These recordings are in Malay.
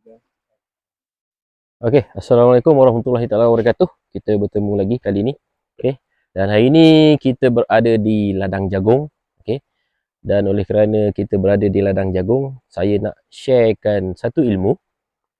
Okey, Assalamualaikum warahmatullahi taala wabarakatuh. Kita bertemu lagi kali ini. Okey. Dan hari ini kita berada di ladang jagung. Okey. Dan oleh kerana kita berada di ladang jagung, saya nak sharekan satu ilmu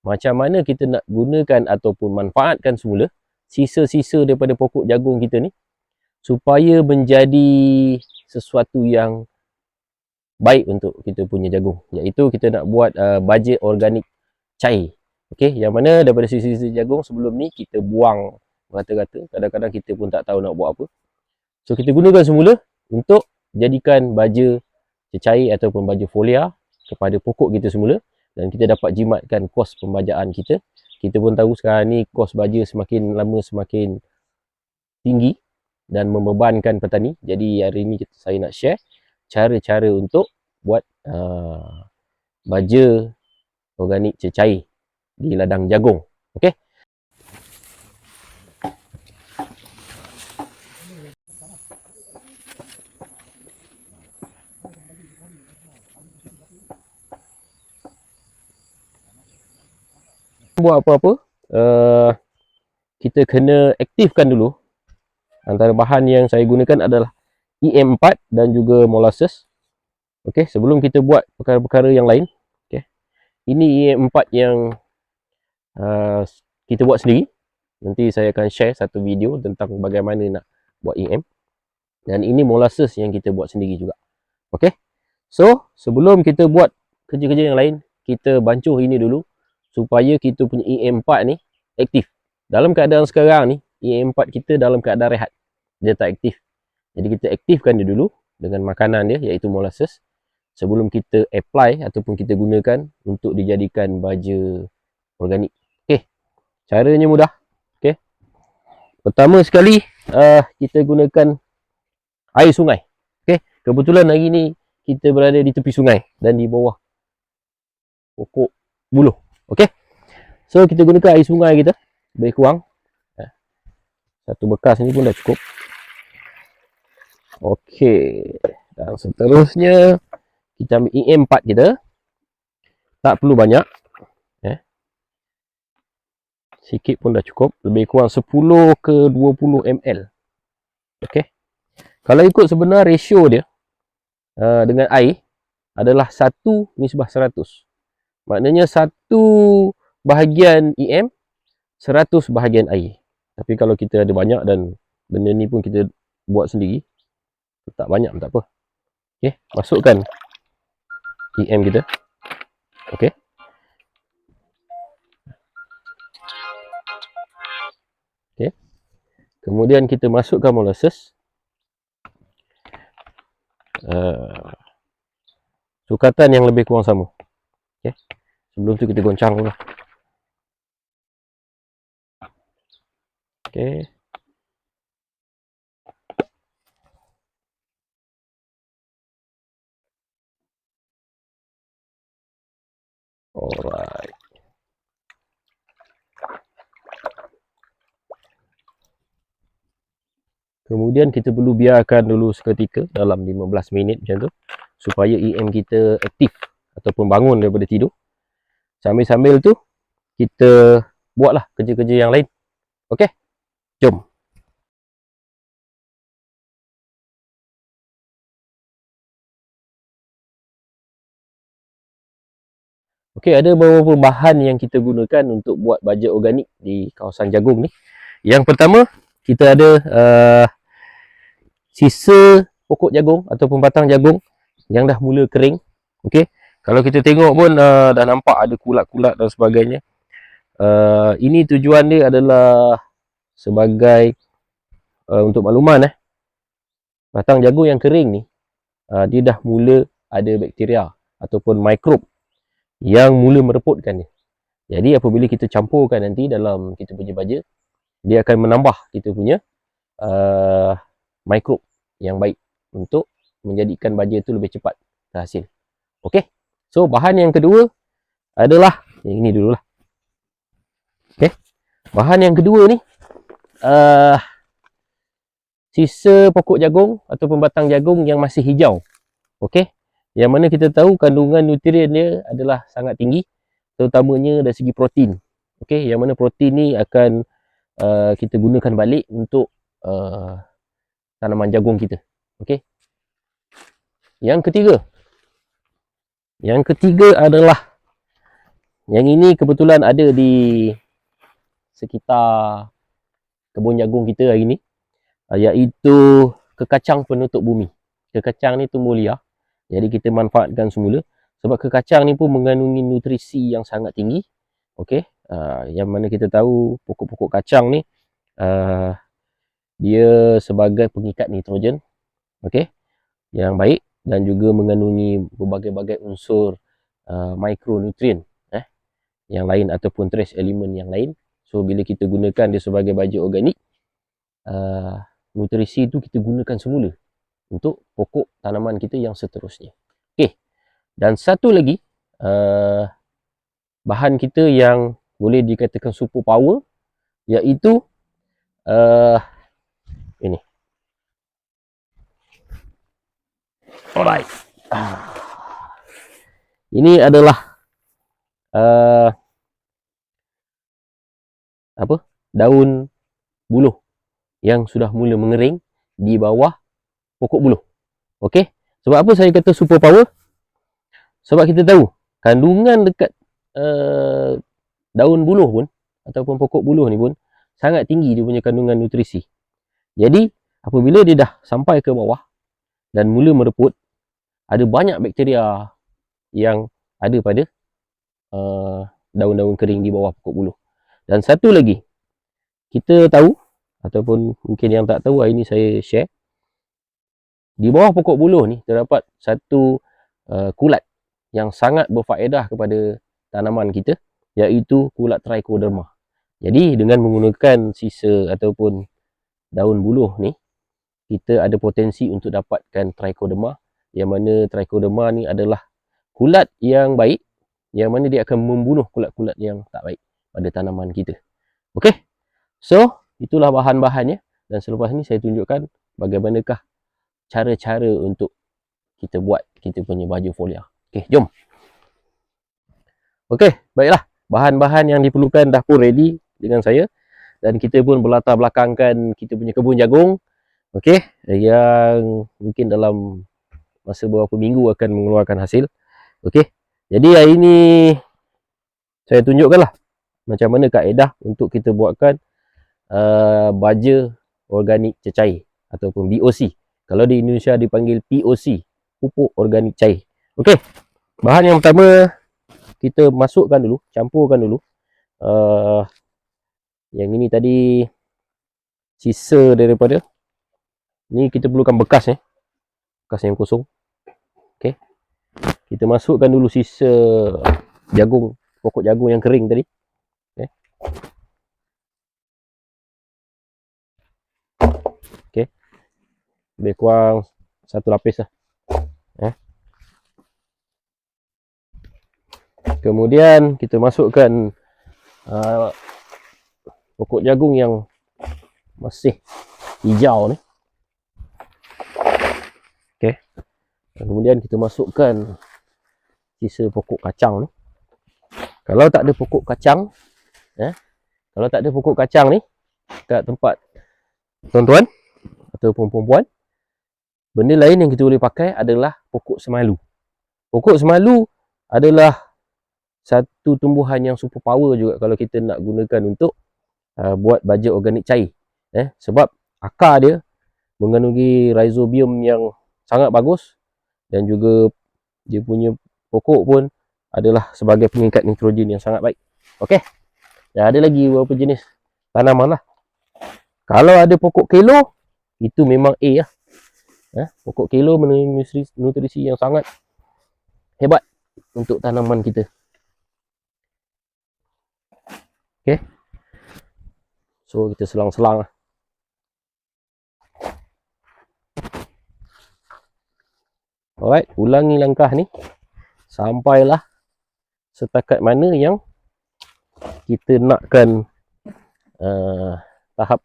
macam mana kita nak gunakan ataupun manfaatkan semula sisa-sisa daripada pokok jagung kita ni supaya menjadi sesuatu yang baik untuk kita punya jagung. Iaitu kita nak buat baja organik cair. Okey, yang mana daripada sisa-sisa jagung sebelum ni kita buang rata-rata. Kadang-kadang kita pun tak tahu nak buat apa. So kita gunakan semula untuk jadikan baja cecair ataupun baja folia kepada pokok kita semula, dan kita dapat jimatkan kos pembajaan kita. Kita pun tahu sekarang ni kos baja semakin lama semakin tinggi dan membebankan petani. Jadi hari ni saya nak share cara-cara untuk buat baja organik cecair di ladang jagung. Okey. Buat apa-apa, kita kena aktifkan dulu. Antara bahan yang saya gunakan adalah EM4 dan juga molasses. Okey, sebelum kita buat perkara-perkara yang lain. Okey. Ini EM4 yang kita buat sendiri. Nanti saya akan share satu video tentang bagaimana nak buat EM. Dan ini molasses yang kita buat sendiri juga. Okey. So, sebelum kita buat kerja-kerja yang lain, kita bancuh ini dulu supaya kita punya EM4 ni aktif. Dalam keadaan sekarang ni, EM4 kita dalam keadaan rehat. Dia tak aktif. Jadi kita aktifkan dia dulu dengan makanan dia, iaitu molasses, sebelum kita apply ataupun kita gunakan untuk dijadikan baja organik. Okey. Caranya mudah. Okey. Pertama sekali, kita gunakan air sungai. Okey. Kebetulan hari ni kita berada di tepi sungai dan di bawah pokok buluh. Okey. So kita gunakan air sungai kita lebih kurang. Satu bekas ni pun dah cukup. Okey. Dan seterusnya kita ambil EM4 kita. Tak perlu banyak. Sikit pun dah cukup. Lebih kurang 10 ke 20 ml. Okey. Kalau ikut sebenar ratio dia dengan air adalah 1:100. Maknanya 1 bahagian EM, 100 bahagian air. Tapi kalau kita ada banyak dan benda ni pun kita buat sendiri, tak banyak pun tak apa. Okey, masukkan EM kita. Okey. Okey. Kemudian kita masukkan molasses. Sukatan yang lebih kurang sama. Okey. Sebelum tu kita goncang dulu. Okey. Alright. Kemudian kita perlu biarkan dulu seketika dalam 15 minit macam tu supaya EM kita aktif ataupun bangun daripada tidur. Sambil-sambil tu kita buatlah kerja-kerja yang lain. Okey? Jom. Okey, ada beberapa bahan yang kita gunakan untuk buat baja organik di kawasan jagung ni. Yang pertama, kita ada sisa pokok jagung ataupun batang jagung yang dah mula kering. Okey, kalau kita tengok pun dah nampak ada kulat-kulat dan sebagainya. Ini tujuan dia adalah sebagai untuk makluman batang jagung yang kering ni dia dah mula ada bakteria ataupun mikrob yang mula merepotkan dia. Jadi apabila kita campurkan nanti dalam kita punya baja, dia akan menambah kita punya mikrob yang baik untuk menjadikan baja itu lebih cepat terhasil. Okey. So bahan yang kedua adalah yang ini dululah. Okey. Bahan yang kedua ni sisa pokok jagung ataupun batang jagung yang masih hijau. Okey. Yang mana kita tahu kandungan nutrien dia adalah sangat tinggi, terutamanya dari segi protein. Okey, yang mana protein ni akan kita gunakan balik untuk tanaman jagung kita. Okey. Yang ketiga adalah, yang ini kebetulan ada di sekitar kebun jagung kita hari ni, iaitu kekacang penutup bumi. Kekacang ni tumbuh liar, jadi kita manfaatkan semula sebab kekacang ni pun mengandungi nutrisi yang sangat tinggi. Okey, yang mana kita tahu pokok-pokok kacang ni dia sebagai pengikat nitrogen, okey, yang baik, dan juga mengandungi berbagai-bagai unsur mikronutrien yang lain ataupun trace element yang lain. So bila kita gunakan dia sebagai baja organik, nutrisi itu kita gunakan semula untuk pokok tanaman kita yang seterusnya. Okey. Dan satu lagi bahan kita yang boleh dikatakan super power, iaitu ini. Alright. Ini adalah daun buluh yang sudah mula mengering di bawah pokok buluh. Okey. Sebab apa saya kata super power? Sebab kita tahu kandungan dekat daun buluh pun ataupun pokok buluh ni pun sangat tinggi dia punya kandungan nutrisi. Jadi apabila dia dah sampai ke bawah dan mula mereput, ada banyak bakteria yang ada pada daun-daun kering di bawah pokok buluh. Dan satu lagi, kita tahu ataupun mungkin yang tak tahu, hari ni saya share, di bawah pokok buluh ni terdapat satu kulat yang sangat berfaedah kepada tanaman kita, iaitu kulat trichoderma. Jadi dengan menggunakan sisa ataupun daun buluh ni, kita ada potensi untuk dapatkan trichoderma, yang mana trichoderma ni adalah kulat yang baik, yang mana dia akan membunuh kulat-kulat yang tak baik pada tanaman kita. Okey. So, itulah bahan-bahannya, dan selepas ni saya tunjukkan bagaimanakah cara-cara untuk kita buat kita punya baju foliar. Okey, jom. Okey, baiklah. Bahan-bahan yang diperlukan dah pun ready dengan saya, dan kita pun berlatar belakangkan kita punya kebun jagung. Okey, yang mungkin dalam masa beberapa minggu akan mengeluarkan hasil. Okey. Jadi hari ni saya tunjukkanlah macam mana kaedah untuk kita buatkan baja organik cecair ataupun BOC. Kalau di Indonesia dipanggil POC, pupuk organik cair. Okey. Bahan yang pertama kita masukkan dulu, campurkan dulu. Yang ini tadi sisa daripada ni, kita perlukan bekas bekas yang kosong. Okey. Kita masukkan dulu sisa jagung, pokok jagung yang kering tadi. Okey. Okey. Lebih kurang satu lapis lah. Kemudian kita masukkan pokok jagung yang masih hijau ni. Okey. Kemudian kita masukkan sisa pokok kacang ni. Kalau tak ada pokok kacang, kalau tak ada pokok kacang ni kat tempat tuan-tuan ataupun perempuan, benda lain yang kita boleh pakai adalah pokok semalu. Pokok semalu adalah satu tumbuhan yang super power juga kalau kita nak gunakan untuk buat baja organik cair. Sebab akar dia mengandungi rhizobium yang sangat bagus, dan juga dia punya pokok pun adalah sebagai pengikat nitrogen yang sangat baik. Okey. Dan ada lagi beberapa jenis tanaman lah. Kalau ada pokok kelo, itu memang A lah. Pokok kelo mengandungi nutrisi yang sangat hebat untuk tanaman kita. Okey. So kita selang-selang lah. Alright, ulangi langkah ni sampailah setakat mana yang kita nakkan tahap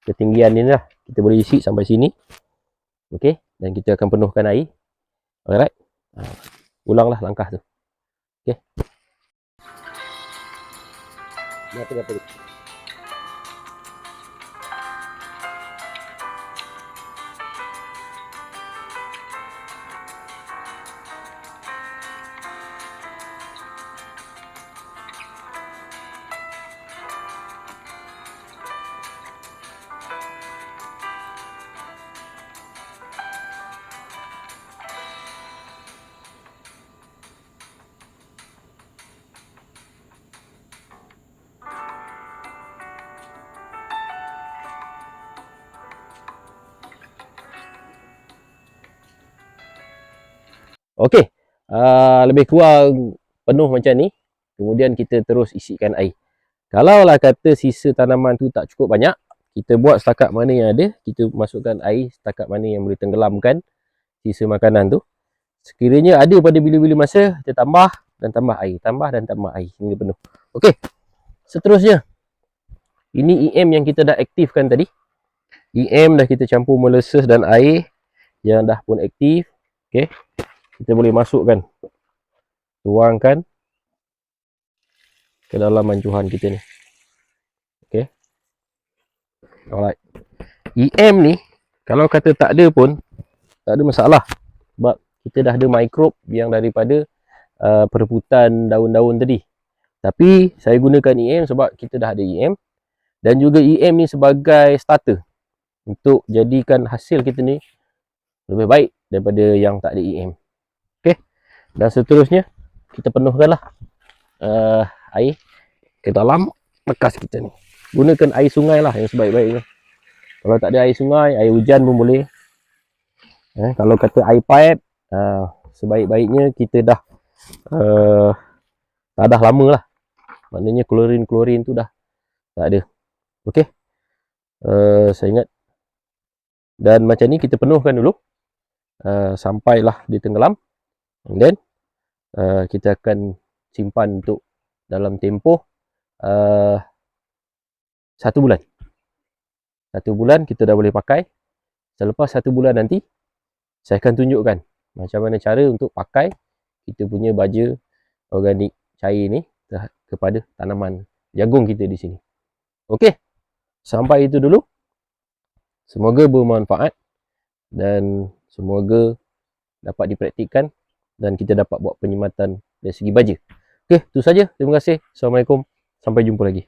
ketinggian ni lah. Kita boleh isi sampai sini. Okey, dan kita akan penuhkan air. Alright. Ulanglah langkah tu. Okey. Nyata-nyata. Okey, lebih kurang penuh macam ni. Kemudian kita terus isikan air. Kalaulah kata sisa tanaman tu tak cukup banyak, kita buat setakat mana yang ada, kita masukkan air setakat mana yang boleh tenggelamkan sisa makanan tu. Sekiranya ada pada bila-bila masa, kita tambah dan tambah air, tambah dan tambah air hingga penuh. Okey, seterusnya, ini EM yang kita dah aktifkan tadi. EM dah kita campur molasses dan air yang dah pun aktif. Okey, kita boleh masukkan, tuangkan ke dalam mancuhan kita ni. Okey, alright. EM ni, kalau kata tak ada pun, tak ada masalah. Sebab kita dah ada mikrob yang daripada perebutan daun-daun tadi. Tapi saya gunakan EM sebab kita dah ada EM. Dan juga EM ni sebagai starter untuk jadikan hasil kita ni lebih baik daripada yang tak ada EM. Okey. Dan seterusnya kita penuhkanlah air ke dalam bekas kita ni. Gunakan air sungai lah yang sebaik-baiknya. Kalau tak ada air sungai, air hujan pun boleh. Kalau kata air pipe, sebaik-baiknya kita dah tak dah lama lah. Maknanya klorin-klorin tu dah tak ada. Okey. Saya ingat. Dan macam ni kita penuhkan dulu. Sampailah dia tenggelam. And then kita akan simpan untuk dalam tempoh 1 bulan. 1 bulan kita dah boleh pakai. Selepas 1 bulan nanti, saya akan tunjukkan macam mana cara untuk pakai kita punya baja organik cair ni kepada tanaman jagung kita di sini. Okey, sampai itu dulu. Semoga bermanfaat dan semoga dapat dipraktikkan dan kita dapat buat penyematan dari segi baja. Okey, itu saja. Terima kasih. Assalamualaikum. Sampai jumpa lagi.